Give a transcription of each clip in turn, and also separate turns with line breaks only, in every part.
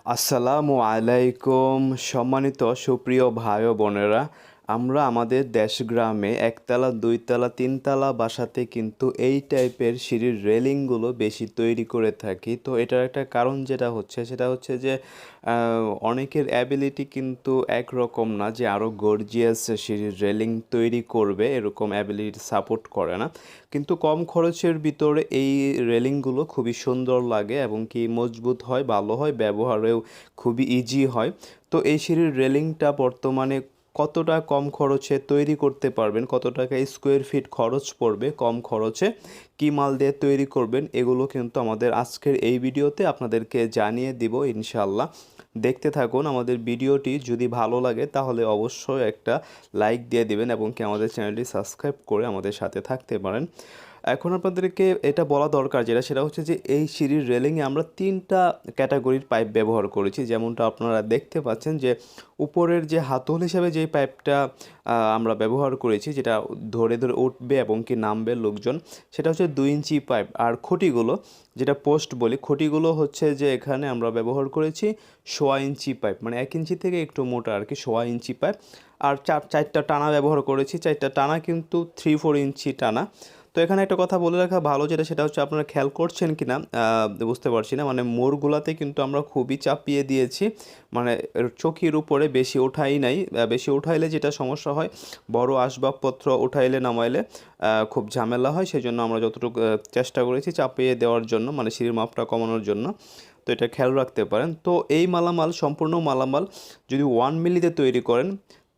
আসসালামু আলাইকুম সম্মানিত সুপ্রিয় ভাই ও বোনেরা, আমরা আমাদের দেশগ্রামে একতলা দুইতলা তিনতলা বাসাতে কিন্তু এই টাইপের সিঁড়ির রেলিংগুলো বেশি তৈরি করে থাকি। তো এটার একটা কারণ সেটা হচ্ছে যে অনেকের অ্যাবিলিটি কিন্তু একরকম না যে আরও গর্জিয়াস সিঁড়ির রেলিং তৈরি করবে, এরকম অ্যাবিলিটি সাপোর্ট করে না। কিন্তু কম খরচের ভিতরে এই রেলিংগুলো খুবই সুন্দর লাগে এবং কি মজবুত হয়, ভালো হয়, ব্যবহারেও খুবই ইজি হয়। তো এই সিঁড়ির রেলিংটা বর্তমানে কতটা কম খরচে তৈরি করতে পারবেন, কত টাকা স্কোয়ার ফিট খরচ পড়বে কম খরচে, কী মাল দিয়ে তৈরি করবেন, এগুলো কিন্তু আমাদের আজকের এই ভিডিওতে আপনাদেরকে জানিয়ে দিব ইনশাল্লাহ। দেখতে থাকুন আমাদের ভিডিওটি। যদি ভালো লাগে তাহলে অবশ্যই একটা লাইক দিয়ে দিবেন এবং কি আমাদের চ্যানেলটি সাবস্ক্রাইব করে আমাদের সাথে থাকতে পারেন। এখন আপনাদেরকে এটা বলা দরকার সেটা হচ্ছে যে এই সিঁড়ির রেলিংয়ে আমরা তিনটা ক্যাটাগরির পাইপ ব্যবহার করেছি। যেমনটা আপনারা দেখতে পাচ্ছেন যে উপরের যে হাতল হিসাবে যেই পাইপটা আমরা ব্যবহার করেছি, যেটা ধরে ধরে উঠবে এবং কি নামবে লোকজন, সেটা হচ্ছে 2 ইঞ্চি পাইপ। আর খুঁটিগুলো, যেটা পোস্ট বলি, খুঁটিগুলো হচ্ছে যে এখানে আমরা ব্যবহার করেছি 1.25 ইঞ্চি পাইপ, মানে 1 ইঞ্চি থেকে একটু মোটা আর কি, 1.25 ইঞ্চি পাইপ। আর চারটা টানা ব্যবহার করেছি, চারটা টানা কিন্তু 3-4 ইঞ্চি টানা। তো এখানে একটা কথা বলে রাখা ভালো, সেটা হচ্ছে আপনারা খেয়াল করছেন কি না বুঝতে পারছি না, মানে মোড়গুলাতে কিন্তু আমরা খুবই চাপিয়ে দিয়েছি, মানে চকির উপরে বেশি ওঠাই নাই। বেশি উঠাইলে যেটা সমস্যা হয়, বড় আসবাবপত্র উঠাইলে নামাইলে খুব ঝামেলা হয়। সেই জন্য আমরা যতটুকু চেষ্টা করেছি চাপিয়ে দেওয়ার জন্য, মানে সিঁড়ির মাপটা কমানোর জন্য। তো এটা খেয়াল রাখতে পারেন। তো এই সম্পূর্ণ মালামাল যদি 1 মিলিতে তৈরি করেন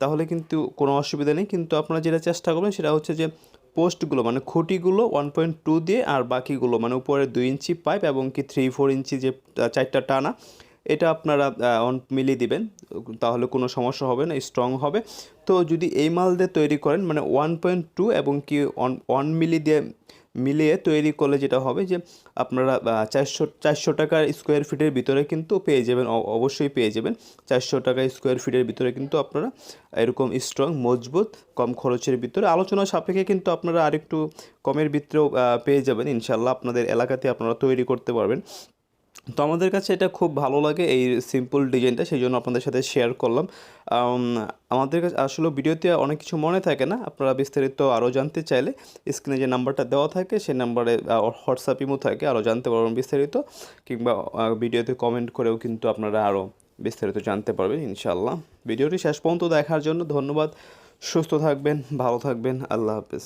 তাহলে কিন্তু কোনো অসুবিধা নেই। কিন্তু আপনারা যেটা চেষ্টা করবেন সেটা হচ্ছে যে পোস্টগুলো, মানে খুঁটিগুলো 1.2 দিয়ে, আর বাকিগুলো মানে উপরে 2 ইঞ্চি পাইপ এবং কি 3-4 ইঞ্চি যে চারটা টানা, এটা আপনারা 1 মিলি দিবেন, তাহলে কোনো সমস্যা হবে না, স্ট্রং হবে। তো যদি এই মাল দিয়ে তৈরি করেন, মানে 1.2 এবং কি 1 মিলি দিয়ে মিলিয়ে তৈরি করলে যেটা হবে যে আপনারা 400 টাকা স্কোয়ার ফিটের ভিতরে কিন্তু পেয়ে যাবেন, অবশ্যই পেয়ে যাবেন। 400 টাকা স্কোয়ার ফিটের ভিতরে কিন্তু আপনারা এরকম স্ট্রং, মজবুত, কম খরচের ভিতরে, আলোচনা সাপেক্ষে কিন্তু আপনারা আরেকটু কমের ভিতরেও পেয়ে যাবেন ইনশাল্লাহ। আপনাদের এলাকাতে আপনারা তৈরি করতে পারবেন। তো আমাদের কাছে এটা খুব ভালো লাগে, এই সিম্পল ডিজাইনটা, সেই জন্য আপনাদের সাথে শেয়ার করলাম। আমাদের কাছে আসলে ভিডিওতে অনেক কিছু মনে থাকে না, আপনারা বিস্তারিত আরও জানতে চাইলে স্ক্রিনে যে নাম্বারটা দেওয়া থাকে সেই নাম্বারে হোয়াটসঅ্যাপ ইমো থাকে, আরও জানতে পারবেন বিস্তারিত, কিংবা ভিডিওতে কমেন্ট করেও কিন্তু আপনারা আরও বিস্তারিত জানতে পারবেন ইনশাআল্লাহ। ভিডিওটি শেষ পর্যন্ত দেখার জন্য ধন্যবাদ। সুস্থ থাকবেন, ভালো থাকবেন, আল্লাহ হাফেজ।